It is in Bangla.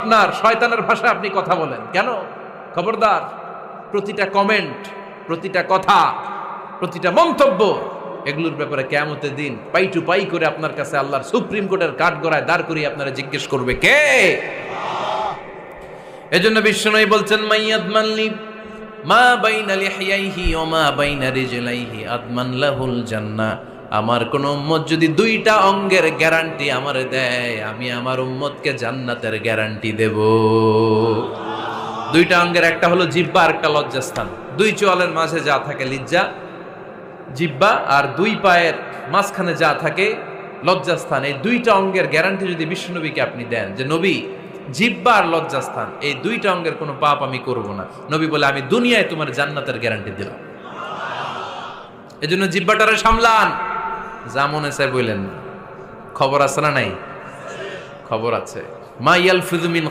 আপনার শয়তানের ভাষা আপনি কথা বলেন কেন? খবরদার, প্রতিটা কমেন্ট, প্রতিটা কথা, প্রতিটা মন্তব্য, এগুলোর ব্যাপারে কিয়ামতের দিন পাই টু পাই করে আপনার কাছে আল্লাহর সুপ্রিম কোর্টের কাঠগড়ায় দাঁড় করিয়ে আপনারা জিজ্ঞেস করবে কে? এজন্য বিশ্বনবী বলছেন, মাইয়াদমানলি মা বাইনা লিহিয়াইহি ওয়া মা বাইনা রিজলাইহি আদমান লাহুল জান্নাহ। আমার কোন উম্মত যদি দুইটা অঙ্গের গ্যারান্টি আমারে দেয়, আমি আমার উম্মতকে জান্নাতের গ্যারান্টি দেব। দুইটা অঙ্গের, একটা হলো জিহ্বা আর একটা লজ্জাস্থান। দুই চোয়ালের মাঝে যা থাকে লিজ্জা, জিহ্বা, আর দুই পায়ের মাঝখানে যা থাকে লজ্জাস্থান। এই দুইটা অঙ্গের গ্যারান্টি যদি বিশ্বনবীকে আপনি দেন যে নবী, জিহ্বা আর লজ্জাস্থান এই দুইটা অঙ্গের কোনো পাপ আমি করব না, নবী বলে আমি দুনিয়ায় তোমার জান্নাতের গ্যারান্টি দিলাম। এজন্য জিহ্বাটারে সামলান, যা মনে চায় বললেন না। খবর আছে না নাই? খবর আছে। মা ইয়ালফিযু মিন